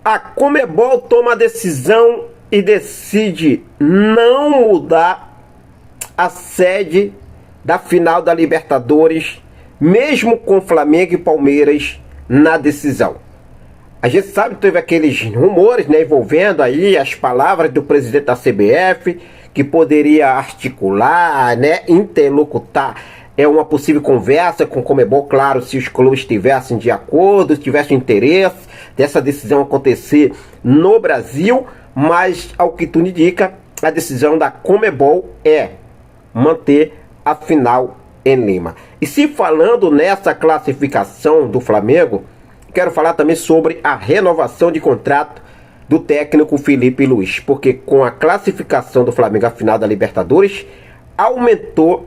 A Conmebol toma a decisão e decide não mudar a sede da final da Libertadores, mesmo com Flamengo e Palmeiras na decisão. A gente sabe que teve aqueles rumores, né, envolvendo aí as palavras do presidente da CBF, que poderia articular, né, interlocutar uma possível conversa com o Conmebol, claro, se os clubes estivessem de acordo, tivessem interesse dessa decisão acontecer no Brasil, mas ao que tudo indica, a decisão da Conmebol é manter a final em Lima. E se falando nessa classificação do Flamengo, quero falar também sobre a renovação de contrato do técnico Felipe Luiz, porque com a classificação do Flamengo à final da Libertadores, aumentou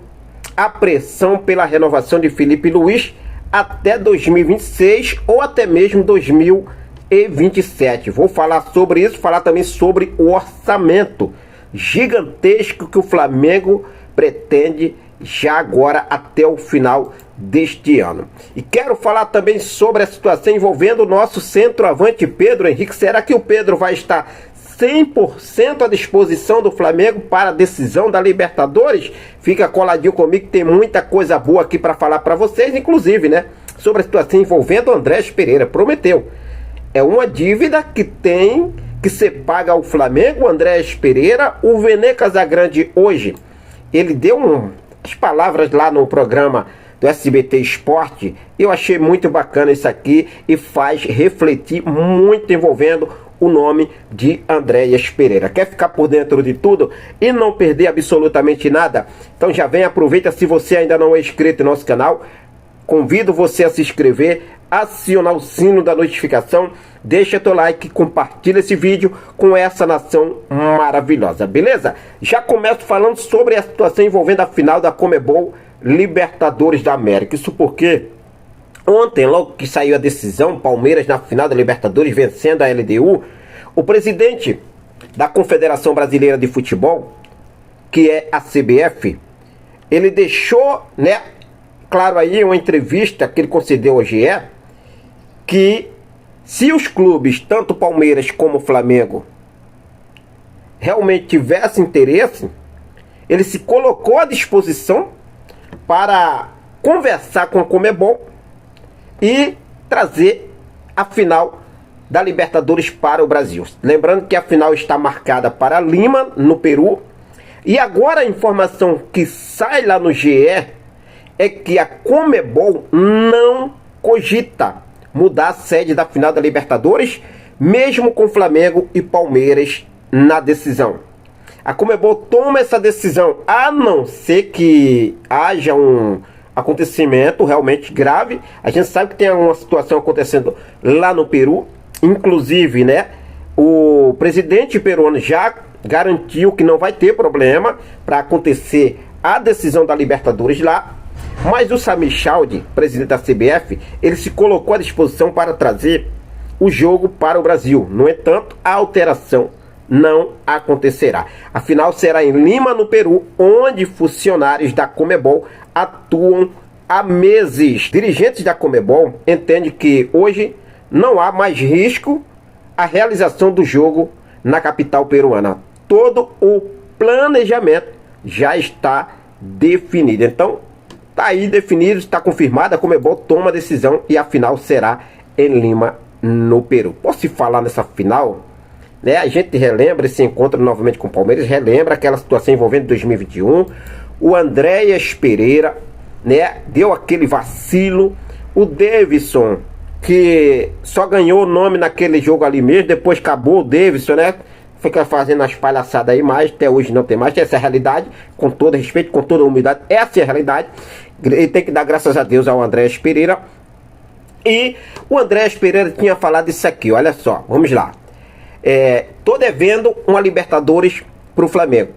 a pressão pela renovação de Felipe Luiz até 2026 ou até mesmo 2027. Vou falar sobre isso, falar também sobre o orçamento gigantesco que o Flamengo pretende já agora até o final deste ano. E quero falar também sobre a situação envolvendo o nosso centroavante Pedro Henrique. Será que o Pedro vai estar 100% à disposição do Flamengo para a decisão da Libertadores? Fica coladinho comigo que tem muita coisa boa aqui para falar para vocês, inclusive, né, sobre a situação envolvendo o Andrés Pereira. Prometeu. É uma dívida que tem que ser paga ao Flamengo, o Andrés Pereira. O Vene Casagrande hoje, ele deu umas palavras lá no programa do SBT Esporte. Eu achei muito bacana isso aqui e faz refletir muito envolvendo o nome de Andrés Pereira. Quer ficar por dentro de tudo e não perder absolutamente nada? Então já vem, aproveita. Se você ainda não é inscrito no nosso canal, convido você a se inscrever, acionar o sino da notificação, deixa teu like, compartilha esse vídeo com essa nação maravilhosa, beleza? Já começo falando sobre a situação envolvendo a final da Conmebol Libertadores da América. Isso porque ontem, logo que saiu a decisão, Palmeiras na final da Libertadores vencendo a LDU, o presidente da Confederação Brasileira de Futebol, que é a CBF, ele deixou, né, claro aí, uma entrevista que ele concedeu ao GE, que se os clubes, tanto Palmeiras como Flamengo, realmente tivessem interesse, ele se colocou à disposição para conversar com a Conmebol e trazer a final da Libertadores para o Brasil. Lembrando que a final está marcada para Lima, no Peru. E agora a informação que sai lá no GE é que a Conmebol não cogita mudar a sede da final da Libertadores, mesmo com Flamengo e Palmeiras na decisão. A Conmebol toma essa decisão a não ser que haja um acontecimento realmente grave. A gente sabe que tem uma situação acontecendo lá no Peru, inclusive, né, o presidente peruano já garantiu que não vai ter problema para acontecer a decisão da Libertadores lá, mas o Samir Chaldi, presidente da CBF, ele se colocou à disposição para trazer o jogo para o Brasil. No entanto, a alteração não acontecerá. A final será em Lima, no Peru, onde funcionários da Conmebol atuam há meses. Dirigentes da Conmebol entendem que hoje não há mais risco a realização do jogo na capital peruana. Todo o planejamento já está definido. Então, está aí definido, está confirmado. A Conmebol toma a decisão e a final será em Lima, no Peru. Posso falar nessa final? Né, a gente relembra esse encontro novamente com o Palmeiras, relembra aquela situação envolvendo 2021, o Andrés Pereira, né, deu aquele vacilo, o Davidson, que só ganhou o nome naquele jogo ali mesmo, depois acabou o Davidson, né, fica fazendo as palhaçadas aí, mas até hoje não tem mais. Essa é a realidade, com todo respeito, com toda humildade, essa é a realidade. Ele tem que dar graças a Deus ao Andrés Pereira. E o Andrés Pereira tinha falado isso aqui, olha só, vamos lá. Tô devendo uma Libertadores pro Flamengo.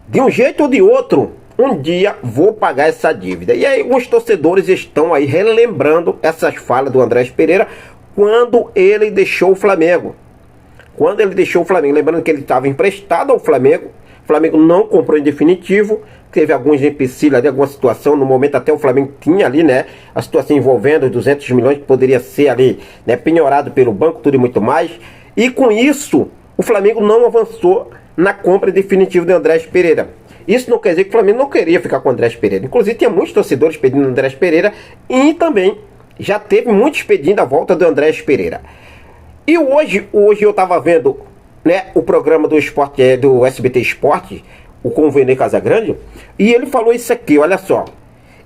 De um jeito ou de outro, um dia vou pagar essa dívida. E aí os torcedores estão aí relembrando essas falas do Andrés Pereira quando ele deixou o Flamengo. Lembrando que ele estava emprestado ao Flamengo, Flamengo não comprou em definitivo, teve alguns empecilhos ali, alguma situação, no momento até o Flamengo tinha ali, né, a situação envolvendo os 200 milhões que poderia ser ali, né, penhorado pelo banco, tudo e muito mais, e com isso, o Flamengo não avançou na compra definitiva de Andrés Pereira. Isso não quer dizer que o Flamengo não queria ficar com o Andrés Pereira, inclusive tinha muitos torcedores pedindo o Andrés Pereira, e também já teve muitos pedindo a volta do Andrés Pereira. E hoje eu estava vendo, né, o programa do esporte, do SBT Esporte, com o Vene Casagrande, e ele falou isso aqui, olha só.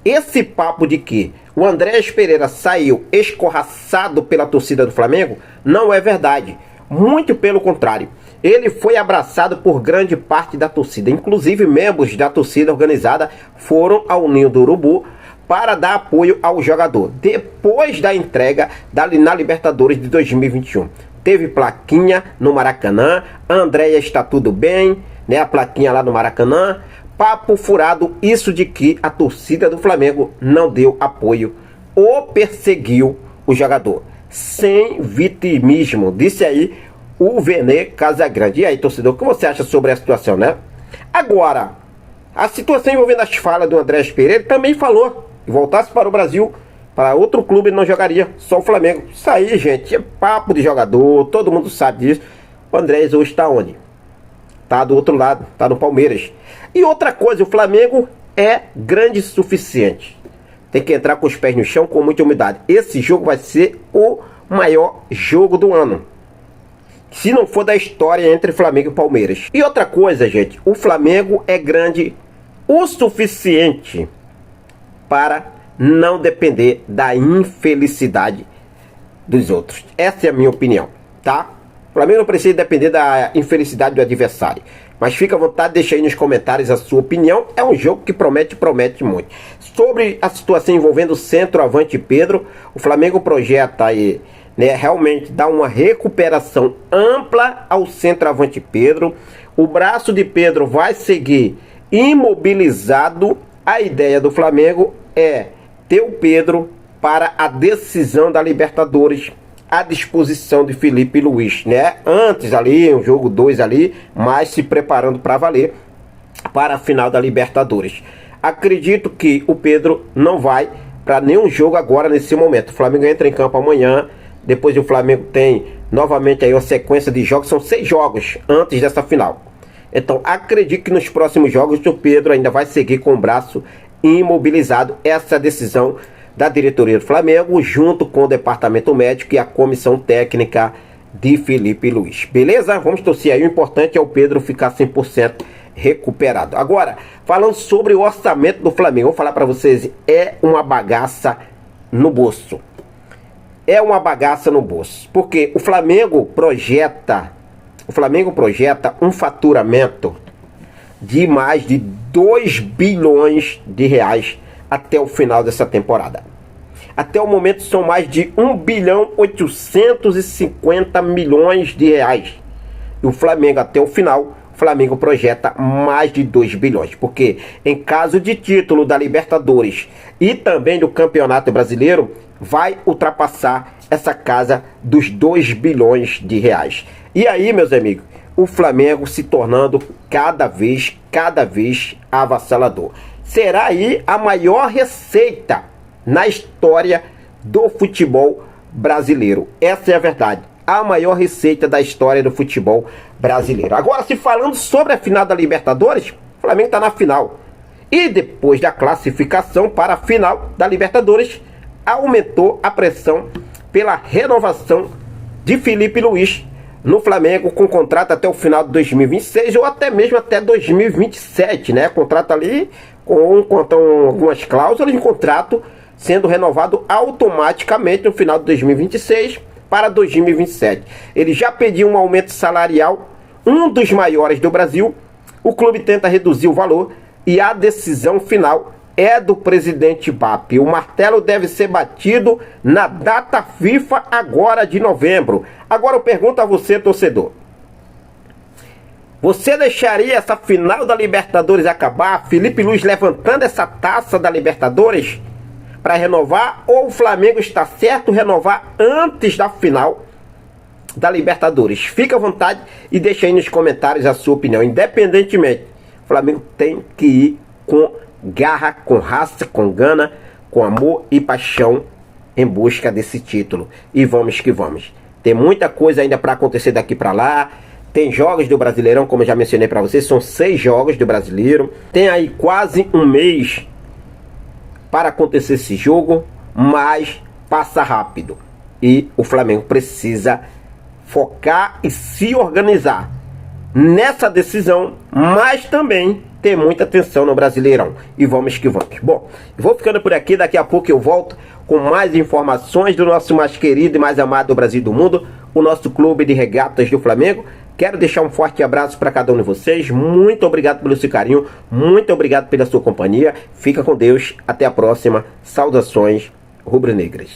Esse papo de que o Andrés Pereira saiu escorraçado pela torcida do Flamengo não é verdade. Muito pelo contrário. Ele foi abraçado por grande parte da torcida. Inclusive membros da torcida organizada foram ao Ninho do Urubu para dar apoio ao jogador. Depois da entrega na Libertadores de 2021. Teve plaquinha no Maracanã. Andréia está tudo bem, né? A plaquinha lá no Maracanã. Papo furado, isso de que a torcida do Flamengo não deu apoio ou perseguiu o jogador. Sem vitimismo, disse aí o Vene Casagrande. E aí, torcedor, o que você acha sobre a situação, né? Agora, a situação envolvendo as falas do Andrés Pereira também falou. Se voltasse para o Brasil, para outro clube, ele não jogaria, só o Flamengo. Isso aí, gente, é papo de jogador, todo mundo sabe disso. O Andrés hoje está onde? Tá do outro lado, tá no Palmeiras. E outra coisa, o Flamengo é grande o suficiente. Tem que entrar com os pés no chão, com muita humildade. Esse jogo vai ser o maior jogo do ano, se não for da história entre Flamengo e Palmeiras. E outra coisa, gente, o Flamengo é grande o suficiente para não depender da infelicidade dos outros. Essa é a minha opinião, tá? O Flamengo não precisa depender da infelicidade do adversário. Mas fica à vontade, deixa aí nos comentários a sua opinião. É um jogo que promete muito. Sobre a situação envolvendo o centroavante Pedro, o Flamengo projeta aí, né, realmente dar uma recuperação ampla ao centroavante Pedro. O braço de Pedro vai seguir imobilizado. A ideia do Flamengo é ter o Pedro para a decisão da Libertadores à disposição de Felipe Luiz, né? Antes ali, um jogo 2 ali, mas se preparando para valer para a final da Libertadores. Acredito que o Pedro não vai para nenhum jogo agora nesse momento. O Flamengo entra em campo amanhã, depois o Flamengo tem novamente aí uma sequência de jogos, são 6 jogos antes dessa final. Então acredito que nos próximos jogos o Pedro ainda vai seguir com o braço imobilizado. Essa é a decisão da diretoria do Flamengo, junto com o departamento médico e a comissão técnica de Felipe Luiz. Beleza? Vamos torcer aí. O importante é o Pedro ficar 100% recuperado. Agora, falando sobre o orçamento do Flamengo, vou falar para vocês, é uma bagaça no bolso. É uma bagaça no bolso. Porque o Flamengo projeta um faturamento de mais de 2 bilhões de reais até o final dessa temporada. Até o momento são mais de 1 bilhão 850 milhões de reais. E o Flamengo até o final, o Flamengo projeta mais de 2 bilhões. Porque em caso de título da Libertadores e também do Campeonato Brasileiro, vai ultrapassar essa casa dos 2 bilhões de reais. E aí, meus amigos, o Flamengo se tornando cada vez avassalador. Será aí a maior receita na história do futebol brasileiro. Essa é a verdade. A maior receita da história do futebol brasileiro. Agora, se falando sobre a final da Libertadores, o Flamengo está na final. E depois da classificação para a final da Libertadores, aumentou a pressão pela renovação de Felipe Luiz no Flamengo, com contrato até o final de 2026 ou até mesmo até 2027, né? Contrato ali com algumas cláusulas de contrato sendo renovado automaticamente no final de 2026 para 2027. Ele já pediu um aumento salarial, um dos maiores do Brasil. O clube tenta reduzir o valor e a decisão final é do presidente BAP. O martelo deve ser batido na data FIFA agora de novembro. Agora eu pergunto a você, torcedor. Você deixaria essa final da Libertadores acabar? Felipe Luiz levantando essa taça da Libertadores para renovar? Ou o Flamengo está certo renovar antes da final da Libertadores? Fica à vontade e deixa aí nos comentários a sua opinião. Independentemente O Flamengo tem que ir com garra, com raça, com gana, com amor e paixão em busca desse título. E vamos que vamos. Tem muita coisa ainda para acontecer daqui para lá. Tem jogos do Brasileirão, como eu já mencionei para vocês, são 6 jogos do Brasileiro. Tem aí quase um mês para acontecer esse jogo, mas passa rápido. E o Flamengo precisa focar e se organizar nessa decisão, mas também ter muita atenção no Brasileirão. E vamos que vamos. Bom, vou ficando por aqui, daqui a pouco eu volto com mais informações do nosso mais querido e mais amado do Brasil e do mundo, o nosso clube de regatas do Flamengo. Quero deixar um forte abraço para cada um de vocês. Muito obrigado pelo seu carinho, muito obrigado pela sua companhia. Fica com Deus, até a próxima. Saudações rubro-negras.